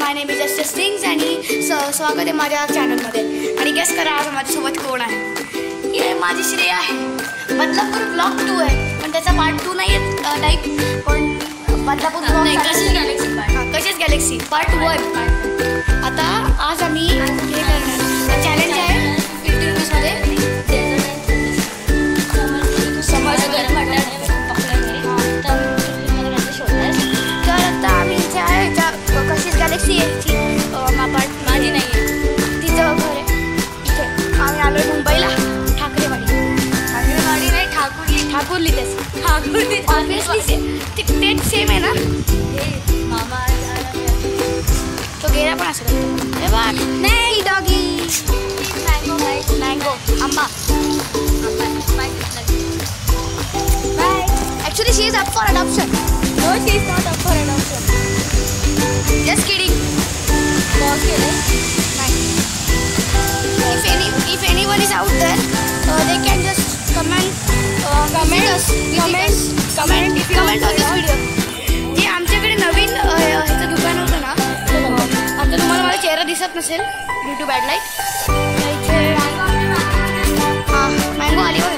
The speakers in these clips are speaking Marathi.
My name is justice sings आणि स्वागत आहे माझ्या चॅनलमध्ये. आणि गेस करा आज माझ्यासोबत कोण आहे. हे माझी श्रेया आहे. बदलापूर ब्लॉग 2 आहे पण त्याचा पार्ट 2 नाही आहे टाईप. पण बदलापूर कशीच गॅलेक्सी पार्ट 1. आता आज आम्ही हे करणार चॅलेंज आहे 50 रुपीजमध्ये. तर आता आम्ही जे आहे कशीच गॅलेक्सी आहे माझी नाही आहे तिचं घर आहे इथे. आम्ही आलो आहे मुंबईला ठाकरेवाडी. ठाकरेवाडी नाही ठाकूरली तेच ऑब्विसली तेच सेम आहे ना. मामा तो गेला पण असं नाही डॉगी मँगो आंबा bye. Actually she is up for adoption. No she is not up for adoption. Just kidding. Pause केले नाही. If anyone is out there, they can just comment on this video. जे आमच्याकडे नवीन ह्याचं दुकान होतं ना, आता तुम्हाला माझा चेहरा दिसत नसेल ड्यू टू बॅड लाईट. हां मँगो आली होय.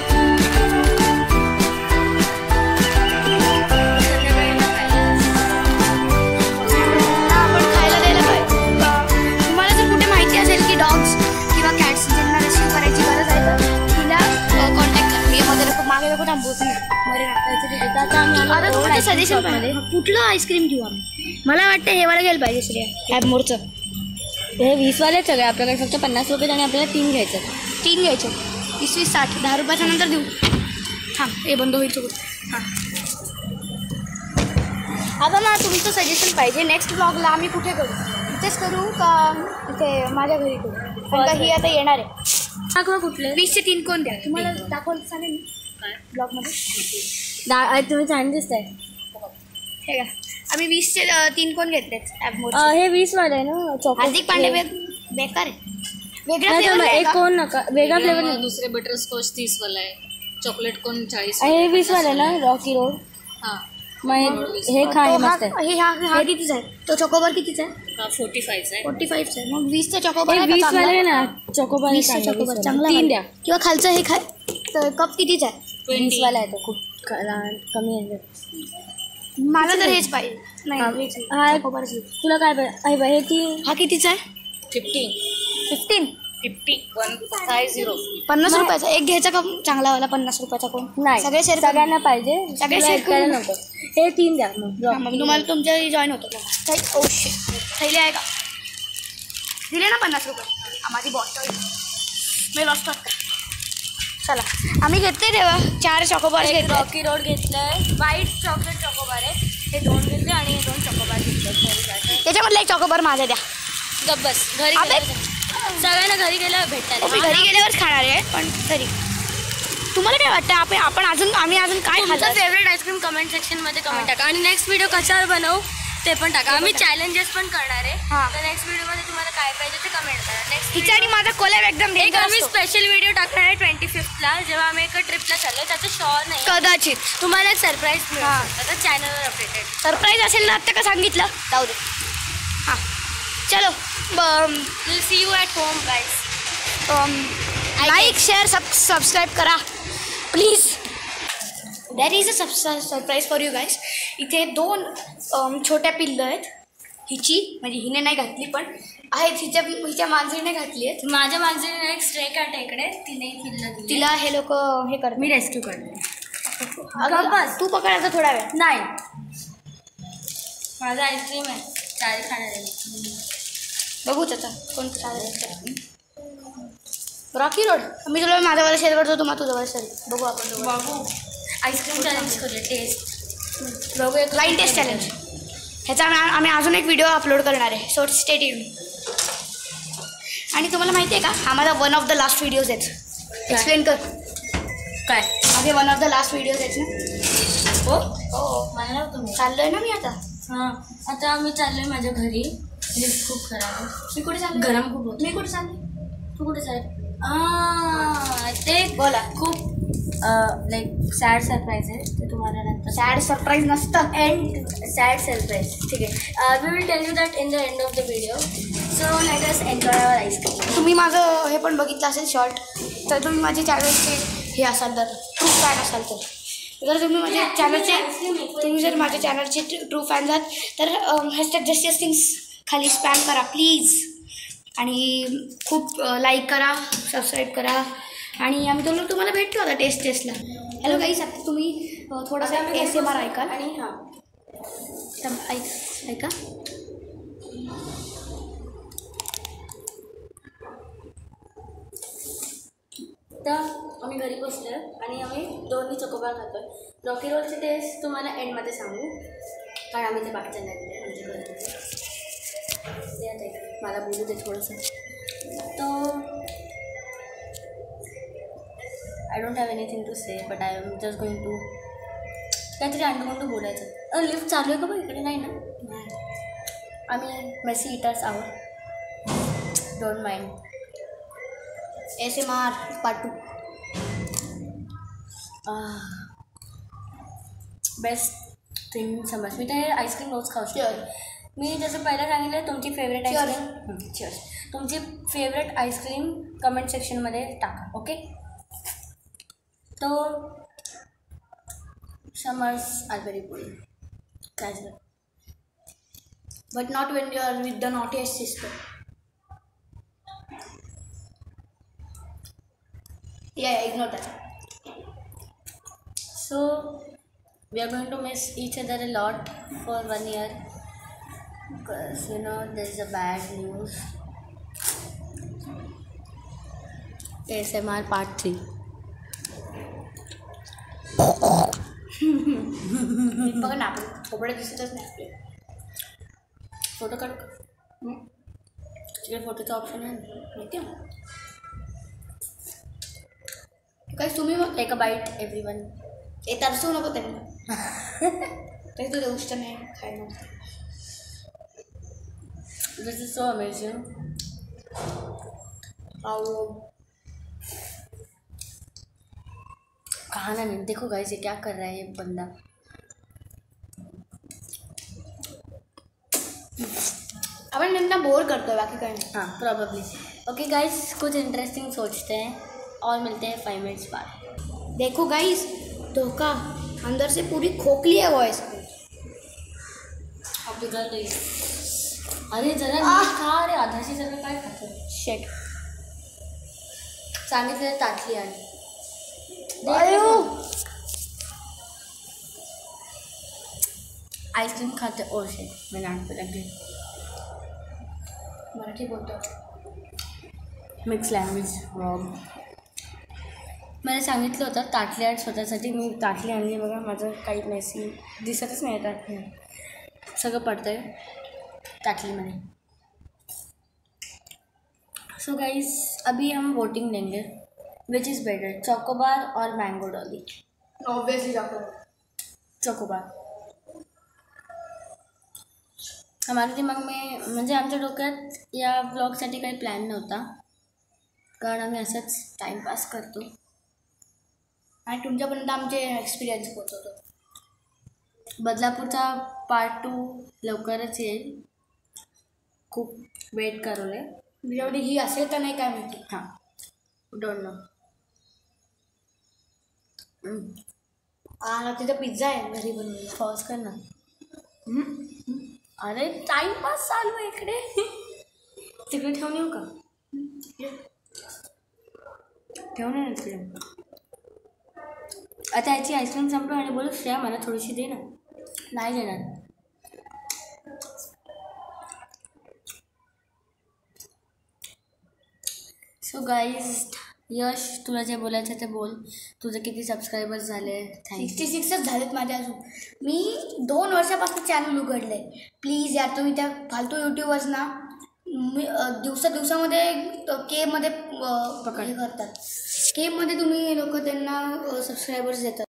आपण खायला द्यायला पाहिजे. तुम्हाला जर कुठे माहिती असेल की डॉग्स किंवा कॅट्स ज्यांना रेस्क्यू करायची गरज आहे तर तिला कॉन्टॅक्ट करा. मी मध्ये नको मागे नको थांबवत नाही. आता तुम्हाला सजेशन पाहिजे कुठलं आईस्क्रीम घेऊ आम्ही. मला वाटतं हे वाला घ्यायला पाहिजे श्रेया हॅपमोरचं. हे 20वाले सगळे आपल्याकडे फक्त 50 रुपये आणि आपल्याला 3 घ्यायचं. 3 घ्यायचे 20, 20, 60, 10 रुपयाच्या नंतर देऊ. हां हे बंद होईल चुकून. हां आता मला तुमचं सजेशन पाहिजे. नेक्स्ट ब्लॉगला आम्ही कुठे करू. इथेच करू का इथे माझ्या घरी करू. कारण का ही आता येणार आहे. दाखवा कुठले 20चे 3 कोण द्या. तुम्हाला दाखवायला चालेल ना ब्लॉगमध्ये. तुम्ही छान दिसताय. हे का आम्ही 20चे 3 कोण घेतलेत ॲपमोर. हे 20वाले आहे ना. हार्दिक पांडे बेकार आहे. वेगळा फ्लेवर एक कोण नका वेगळा फ्लेवर नाही. दुसरे बटरस्कॉच 30वाला आहे. चॉकलेट कोण 40. हे 20वाले ना रॉकी रोड. हां मग हे खाय मस्त आहे. हा कितीचा आहे. तो चॉकोबार कितीचा आहे. 45 आहे. 45चा आहे. मग 20चा चॉकोबार 20वाले ना चॉकोबार. 20चा चॉकोबार चांगला 3 द्या. किंवा खालचा हे खाय. तर कप कितीचा आहे. 20वाला आहे तो खूप कमी आहे. मला तर हेच पाहिजे. नाही तुला काय पाहिजे. हे ती हा कितीचा आहे. 50 50 रुपयाचा एक घ्यायचा का चांगलावाला. 50 रुपयाचा कोण नाही. सगळे शेअर सगळ्यांना पाहिजे. सगळे शेअर करायला नको. हे 3 द्या. मग तुम्हाला तुमच्या जॉईन होतो. ओशे थैली आहे का. दिले ना 50 रुपये. माझी बॉटल मी लॉस्ट का. चला आम्ही घेतले तेव्हा 4 चॉकोबार घेतले. रॉकी रोड घेतलंय. व्हाईट चॉकलेट चॉकोबार आहे. हे 2 घेतले आणि हे 2 चॉकोबार घेतले. त्याच्यामधला एक चॉकोबार माझा द्या. गब्बस घरी सगळ्यांना घरी गेल्यावर भेटतात. मी घरी गेल्यावरच खाणार आहे पण तरी तुम्हाला काय वाटतं आम्ही अजून काय खाल्लं. फेवरेट आईस्क्रीम कमेंट सेक्शनमध्ये कमेंट टाका. आणि नेक्स्ट व्हिडिओ कशावर बनवू ते पण टाका. आम्ही चॅलेंजेस पण करणार आहे. तर नेक्स्ट व्हिडिओमध्ये तुम्हाला काय पाहिजे ते कमेंट करा. नेक्स्ट हिचा आणि माझा कोलॅब एकदम एक आम्ही स्पेशल व्हिडिओ टाकणार आहे 25th जेव्हा आम्ही एका ट्रिपला चाललो. त्याचं शॉर नाही कदाचित तुम्हाला एक सरप्राईज मिळेल. आता चॅनलवर अपडेटेड सरप्राईज असेल ना. आता का सांगितलं जाऊ दे. हां चलो will see you at home guys. Like share subscribe करा please. That is a surprise for you guys. इथे 2 छोट्या पिल्लं आहेत. हिची म्हणजे हिने नाही घातली पण आहेत. हिच्या मांजरीने घातली आहेत. माझ्या मांजरीने एक स्ट्रे कॅट आहे इकडे. तिला हे लोक हे करतात. मी रेस्क्यू करते. तू पकडायचा थोडा वेळ. नाही माझा आईस्क्रीम आहे. चारी खाणार आहे. बघूच आता कोणतं चालेल. रॉकी रोड मी तुला माझ्यावर शेअर करतो. तुम्हाला तुझ्यावर शेअर बघू. आपण बघू आईस्क्रीम चॅलेंज करूया. टेस्ट बघू. एक लाईन टेस्ट चॅलेंज. ह्याचा आम्ही अजून एक व्हिडिओ अपलोड करणार आहे. So stay tune. आणि तुम्हाला माहिती आहे का हा माझा 1 ऑफ द लास्ट व्हिडिओज आहेत. एक्सप्लेन कर काय. माझे 1 ऑफ द लास्ट व्हिडिओज आहेत ना. हो मला तुम्ही चाललो आहे ना मी आता. हां आता आम्ही चाललो आहे माझ्या घरी. लिफ्ट खूप खराब आहे. मी कुठे चाललो. गरम खूप होतं. मी कुठे चालले. तू कुठे चालली. ते बोला. खूप लाईक सॅड सरप्राईज आहे ते तुम्हाला नंतर. सॅड सरप्राईज नसतं, एंड सॅड सरप्राईज. ठीक आहे, we will tell you that in the end of the video. So let us enjoy our ice cream. तुम्ही माझं हे पण बघितलं असेल शॉर्ट, तर तुम्ही माझ्या चॅनलचे हे असाल तर ट्रू फॅन असाल तर तुम्ही माझ्या चॅनलचे ट्रू फॅन आहात तर हॅशटॅग जस्टिस थिंग्स खाली स्पॅम करा प्लीज. आणि खूप लाईक करा, सबस्क्राईब करा. आणि आम्ही तुम्हाला भेटतो आता टेस्टला. हॅलो गाईस, आता तुम्ही थोडासा ASMR ऐकाल. आणि हां ऐका. तर आम्ही घरी बसलो आहे आणि आम्ही दोन्ही चकोबार खातो आहे. रॉकी रोलची टेस्ट तुम्हाला एंडमध्ये सांगू, कारण आम्ही ते बाकीच्या नाही आमच्या घरी. मला बोलू दे थोडंसं. तो I don't have anything to say, but I am just going to काहीतरी अंडू बोलायचं. लिफ्ट चालू आहे का बघ? इकडे नाही ना. आम्ही मेसी इटर्स आहोत, don't mind. ASMR part 2. Best thing समज. मी ते आईस्क्रीम रोज खाऊ शकते. मी जसं पहिलं सांगितलं, तुमची फेवरेट आईस्क्रीम चीअर्स, तुमची फेवरेट आईस्क्रीम कमेंट सेक्शनमध्ये टाका. ओके. तो समर्स आर व्हेरी गुड. काय झालं? But not when you are with the naughtiest sister. Yeah, ignore that. So we are going to miss each other a lot for 1 year because there is a bad news. ASMR part 3. बघा ना, आपण थोबडे दिसतच नाही आपले. फोटो काढू का? तिकडे फोटोचा ऑप्शन आहे माहिती आहे. काय तुम्ही मग टेक अ बाईट एव्हरीवन. तरसू नको त्यांना. तरी तुझ्या गोष्ट नाही खायला. दिस इज सो अमेजिंग. कहा ना नहीं. देखो गाइस, ये क्या कर रहा है ये बंदा. आपण त्यांना बोर करतोय, बाकी काही नाही. हाँ प्रॉबेबली. ओके गाइस, कुछ इंटरेस्टिंग सोचते हैं और मिलते हैं 5 मिनट्स बाद. देखो गाइस, धोखा अंदर से पूरी खोखली है वॉइस. आप बिगड़ रही है. अरे जरा नीट खा. अरे आधाशी सगळं काय खातो. शेट. सांगितलं ताटली आणि आईस्क्रीम खाते. और शेट मैं नाक पे लग गई. मराठी बोलतो. मिक्स लँग्वेज रॉब. मला सांगितलं होतं ताटली आण स्वतःसाठी. मी ताटली आणली. बघा माझं काही मेसी दिसतच नाही ताटली. सगळं पडतं आहे ताटलीमध्ये. सो गाइस, अभी हम वोटिंग देंगे. विच इज़ बेटर, चोकोबार और मैंगो डॉली? Obviously chocobar. हमारे दिमाग में म्हणजे आमच्या डोक्यात या ब्लॉगसाठी काही प्लॅन नव्हता, कारण आम्ही असंच टाईमपास करतो आणि तुमच्यापर्यंत आमचे एक्सपिरियन्स पोहोचवतो. बदलापूरचा पार्ट 2 लवकरच येईल. खूप वेट करवले. जेवढी ही असेल तर नाही काय माहिती. हां, डोंट नो. तिथं पिझ्झा आहे घरी बनवलेला. पॉज कर ना. अरे टाईमपास चालू आहे इकडे. तिकडे ठेवून येऊ का? ठेवून ये ना तिकडे. आता याची आईस्क्रीम संपलं आणि बोलू श्रेया मला थोडीशी दे ना. नाही देणार. सो गाईज, यश तुला जे बोलायचं ते बोल. तुझे किती सबस्क्रायबर्स झाले? 66च झालेत माझे अजून. मी 2 वर्षापासून चॅनल उघडलं आहे. प्लीज यार, तुम्ही त्या फालतू यूट्यूबर्स ना दिवसामध्ये केमध्ये करतात. केमध्ये तुम्ही लोक त्यांना सबस्क्रायबर्स देतात.